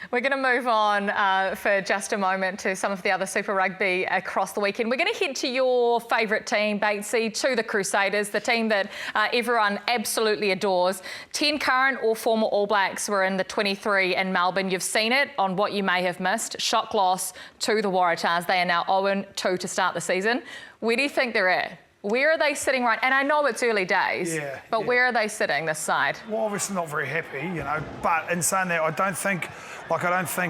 We're going to move on for just a moment to some of the other Super Rugby across the weekend. We're going to head to your favourite team, Batesy, to the Crusaders, the team that everyone absolutely adores. 10 current or former All Blacks were in the 23 in Melbourne. You've seen it on what you may have missed. Shock loss to the Waratahs. They are now 0-2 to start the season. Where do you think they're at? Where are they sitting right? And I know it's early days, but where are they sitting this side? Well, obviously not very happy, you know, but in saying that, I don't think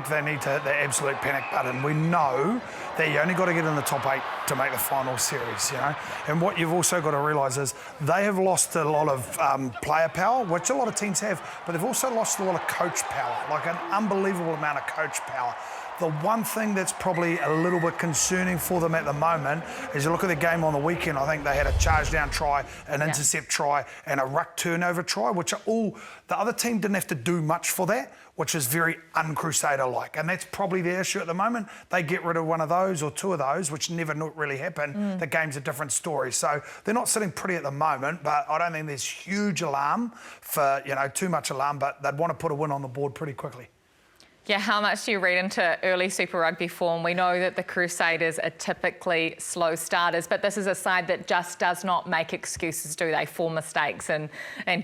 they need to hit the absolute panic button. We know that you only got to get in the top 8 to make the final series, you know. And what you've also got to realise is they have lost a lot of player power, which a lot of teams have, but they've also lost a lot of coach power, like an unbelievable amount of coach power. The one thing that's probably a little bit concerning for them at the moment is you look at the game on the weekend, I think they had a charge down try, an intercept try and a ruck turnover try, which are all, the other team didn't have to do much for that, which is very un-Crusader-like. And that's probably the issue at the moment. They get rid of one of those or two of those, which never really happen. The game's a different story. So they're not sitting pretty at the moment, but I don't think there's huge alarm for, you know, too much alarm, but they'd want to put a win on the board pretty quickly. Yeah, how much do you read into early Super Rugby form? We know that the Crusaders are typically slow starters, but this is a side that just does not make excuses, do they, for mistakes and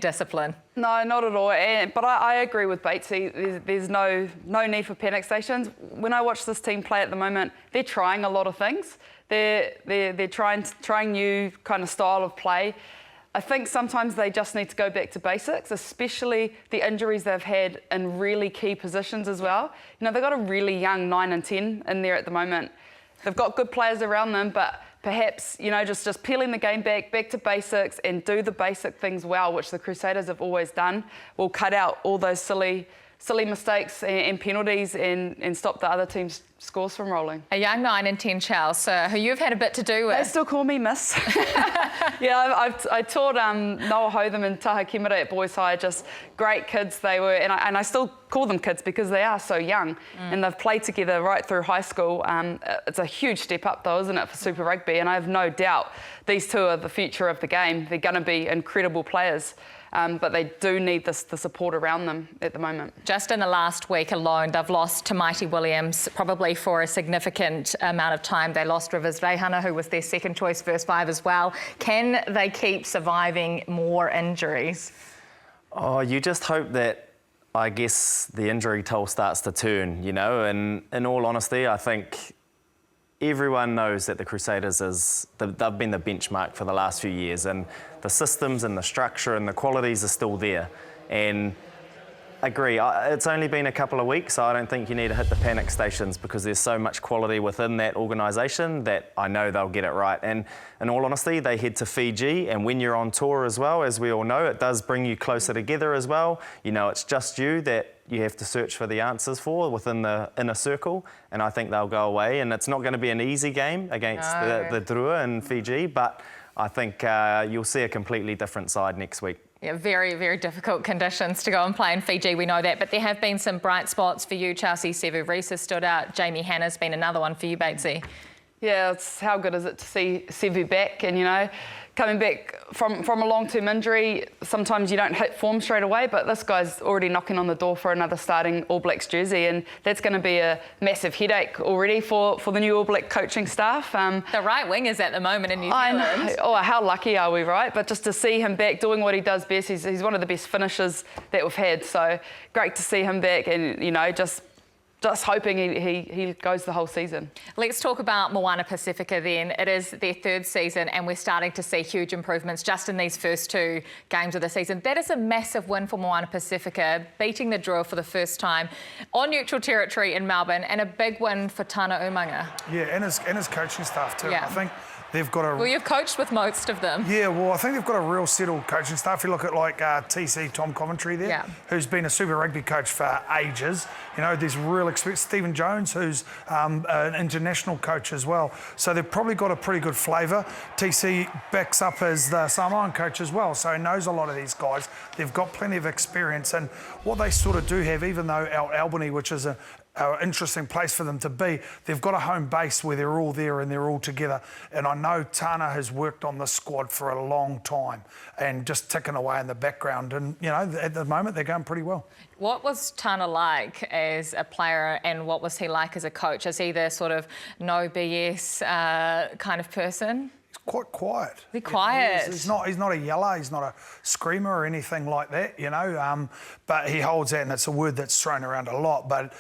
discipline? No, not at all. But I agree with Batesy. There's no need for panic stations. When I watch this team play at the moment, they're trying a lot of things. They're trying new kind of style of play. I think sometimes they just need to go back to basics, especially the injuries they've had in really key positions as well. You know, they've got a really young 9 and 10 in there at the moment. They've got good players around them, but perhaps, you know, just peeling the game back to basics and do the basic things well, which the Crusaders have always done, will cut out all those silly mistakes and penalties and stop the other team's scores from rolling. A young 9 and 10 Charles, who you've had a bit to do with. They still call me Miss. Yeah, I taught Noah Hotham and Taha Kemera at Boys High, just great kids they were, and I still call them kids because they are so young and they've played together right through high school. It's a huge step up though, isn't it, for Super Rugby, and I have no doubt these two are the future of the game. They're going to be incredible players. But they do need the support around them at the moment. Just in the last week alone, they've lost Tamaiti Williams, probably for a significant amount of time. They lost Rivers Reihana, who was their second choice first 5 as well. Can they keep surviving more injuries? Oh, you just hope that, I guess, the injury toll starts to turn, you know, and in all honesty, I think everyone knows that the Crusaders they've been the benchmark for the last few years, and the systems and the structure and the qualities are still there. And agree, it's only been a couple of weeks, so I don't think you need to hit the panic stations because there's so much quality within that organisation that I know they'll get it right. And in all honesty, they head to Fiji, and when you're on tour as well, as we all know, it does bring you closer together as well. You know, it's just you that you have to search for the answers for within the inner circle, and I think they'll go away. And it's not going to be an easy game against the Drua in Fiji, but I think you'll see a completely different side next week. Yeah, very, very difficult conditions to go and play in Fiji, we know that. But there have been some bright spots for you. Chelsea Sevu-Reece has stood out. Jamie Hanna's been another one for you, Batesy. Yeah, it's how good is it to see Sevu back, and, you know, coming back from a long-term injury, sometimes you don't hit form straight away, but this guy's already knocking on the door for another starting All Blacks jersey, and that's going to be a massive headache already for the new All Black coaching staff. The right wingers at the moment in New Zealand. I know. Oh, how lucky are we, right? But just to see him back doing what he does best, he's one of the best finishers that we've had, so great to see him back, and, you know, just hoping he goes the whole season. Let's talk about Moana Pacifica then. It is their 3rd season and we're starting to see huge improvements just in these first 2 games of the season. That is a massive win for Moana Pacifica, beating the Drua for the first time on neutral territory in Melbourne, and a big win for Tana Umaga. Yeah, and his coaching staff too. Yeah. I think they've got a... Well, you've coached with most of them. Yeah, well, I think they've got a real settled coaching staff. You look at like TC, Tom Coventry there, who's been a Super Rugby coach for ages. You know, there's real experience. Stephen Jones, who's an international coach as well. So they've probably got a pretty good flavour. TC backs up as the Samoan coach as well, so he knows a lot of these guys. They've got plenty of experience, and what they sort of do have, even though Albany, which is an interesting place for them to be, they've got a home base where they're all there and they're all together. And I know Tana has worked on this squad for a long time and just ticking away in the background. And, you know, at the moment, they're going pretty well. What was Tana like as a player and what was he like as a coach? Is he the sort of no BS kind of person? He's quite quiet. Be quiet. He's not a yeller, he's not a screamer or anything like that, you know. But he holds that, and it's a word that's thrown around a lot, but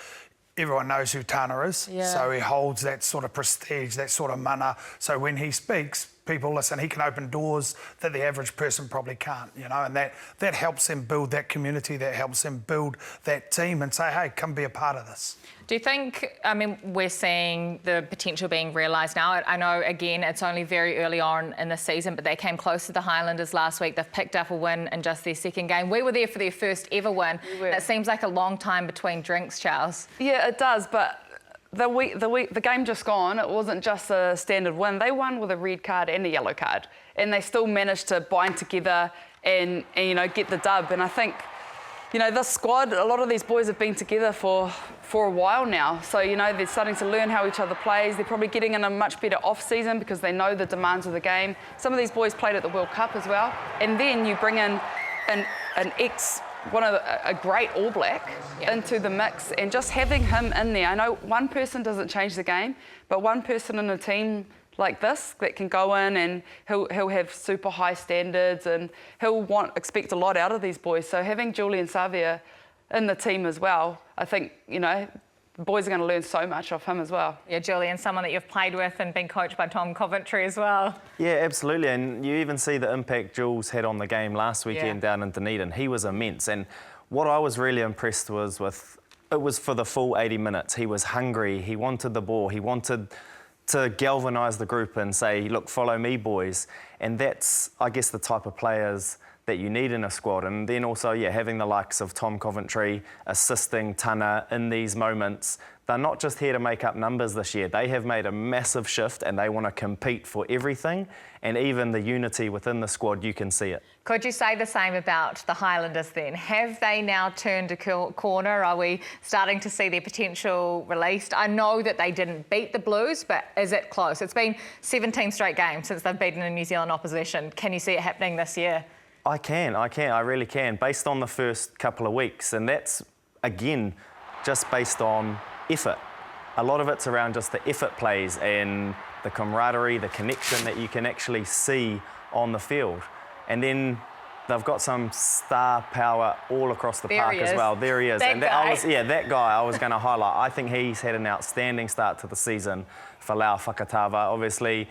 everyone knows who Tana is. Yeah. So he holds that sort of prestige, that sort of mana. So when he speaks, people listen. He can open doors that the average person probably can't, you know, and that helps them build that community, that helps them build that team and say, hey, come be a part of this. Do you think, I mean, we're seeing the potential being realised now? I know, again, it's only very early on in the season, but they came close to the Highlanders last week. They've picked up a win in just their second game. We were there for their first ever win. That seems like a long time between drinks, Charles. Yeah, it does, but the game just gone, it wasn't just a standard win. They won with a red card and a yellow card, and they still managed to bind together and you know, get the dub. And I think, you know, this squad, a lot of these boys have been together for a while now. So, you know, they're starting to learn how each other plays. They're probably getting in a much better off-season because they know the demands of the game. Some of these boys played at the World Cup as well. And then you bring in a great All Black into the mix, and just having him in there. I know one person doesn't change the game, but one person in a team like this that can go in and he'll have super high standards and he'll expect a lot out of these boys. So having Julian Savia in the team as well, I think, you know, the boys are going to learn so much off him as well. Yeah, Julian, someone that you've played with and been coached by Tom Coventry as well. Yeah, absolutely. And you even see the impact Jules had on the game last weekend down in Dunedin. He was immense. And what I was really impressed with, it was for the full 80 minutes. He was hungry. He wanted the ball. He wanted to galvanise the group and say, look, follow me, boys. And that's, I guess, the type of players that you need in a squad. And then also, yeah, having the likes of Tom Coventry assisting Tana in these moments. They're not just here to make up numbers this year. They have made a massive shift and they want to compete for everything. And even the unity within the squad, you can see it. Could you say the same about the Highlanders then? Have they now turned a corner? Are we starting to see their potential released? I know that they didn't beat the Blues, but is it close? It's been 17 straight games since they've beaten a New Zealand opposition. Can you see it happening this year? I really can, based on the first couple of weeks. And that's, again, just based on effort. A lot of it's around just the effort plays and the camaraderie, the connection that you can actually see on the field. And then they've got some star power all across the park as well. There he is. That guy. That guy I was going to highlight. I think he's had an outstanding start to the season. Falau Fakatava, obviously,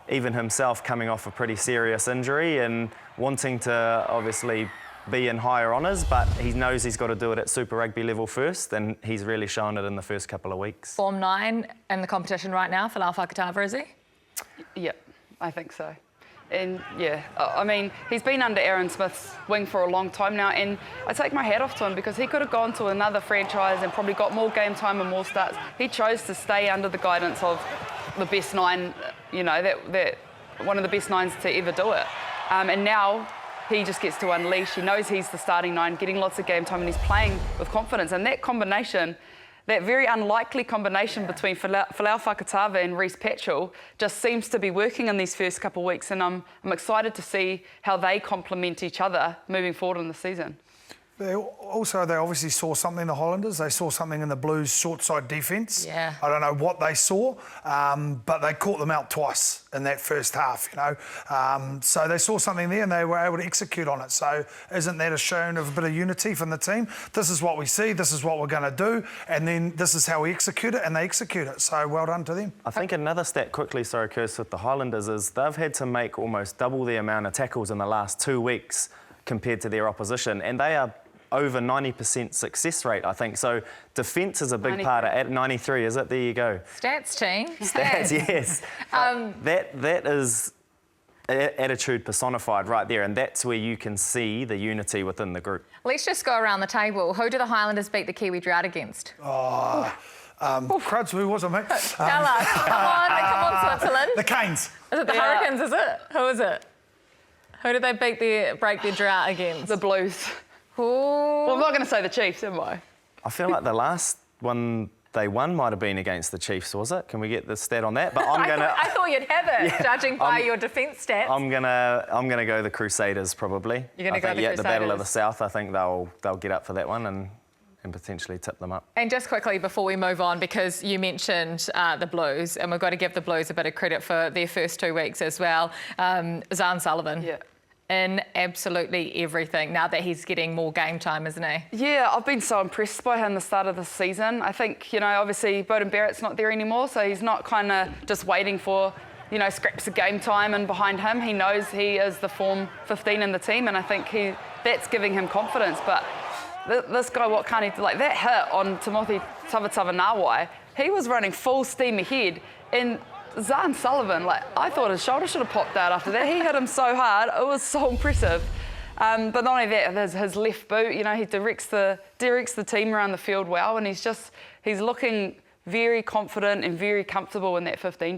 even himself coming off a pretty serious injury and wanting to obviously be in higher honours, but he knows he's got to do it at Super Rugby level first, and he's really shown it in the first couple of weeks. Form 9 in the competition right now for Falau Fakatava, is he? Yeah, I think so. And yeah, I mean, he's been under Aaron Smith's wing for a long time now, and I take my hat off to him because he could have gone to another franchise and probably got more game time and more starts. He chose to stay under the guidance of the best 9, you know, that one of the best 9s to ever do it. And now he just gets to unleash. He knows he's the starting 9, getting lots of game time, and he's playing with confidence. And that combination, that very unlikely combination between Falau Fakatava and Reece Patchell just seems to be working in these first couple of weeks, and I'm excited to see how they complement each other moving forward in the season. They obviously saw something in the Highlanders. They saw something in the Blues' short side defence. Yeah. I don't know what they saw, but they caught them out twice in that first half, you know. So they saw something there and they were able to execute on it. So isn't that a shown of a bit of unity from the team? This is what we see, this is what we're going to do, and then this is how we execute it, and they execute it. So well done to them. I think another stat quickly, sorry, Kirst, with the Highlanders is they've had to make almost double the amount of tackles in the last 2 weeks compared to their opposition, and they are over 90% success rate, I think. So defence is a big part of at 93, is it? There you go. Stats team. Stats, yes. That is attitude personified right there, and that's where you can see the unity within the group. Let's just go around the table. Who do the Highlanders beat the Kiwi Drought against? Cruds, who was it, mate? Tell us. Come on, Switzerland. The Canes. Is it the Hurricanes, is it? Who is it? Who did they break their drought against? The Blues. Ooh. Well, I'm not going to say the Chiefs, am I? I feel like the last one they won might have been against the Chiefs, was it? Can we get the stat on that? But I'm gonna. I thought you'd have it, judging by your defence stats. I'm gonna go the Crusaders probably. You're gonna go the the Battle of the Crusaders. South. I think they'll get up for that one and potentially tip them up. And just quickly before we move on, because you mentioned the Blues, and we've got to give the Blues a bit of credit for their first 2 weeks as well. Zahn Sullivan. Yeah. In absolutely everything now that he's getting more game time, isn't he? Yeah, I've been so impressed by him the start of the season. I think, you know, obviously Beauden Barrett's not there anymore, so he's not kind of just waiting for, you know, scraps of game time and behind him. He knows he is the form 15 in the team, and I think that's giving him confidence. But this guy, what can't he do? Like that hit on Timothy Tavatavanawai, he was running full steam ahead, and Zahn Sullivan, like, I thought his shoulder should have popped out after that. He hit him so hard. It was so impressive. But not only that, there's his left boot. You know, he directs the team around the field well, and he's looking very confident and very comfortable in that 15 jersey.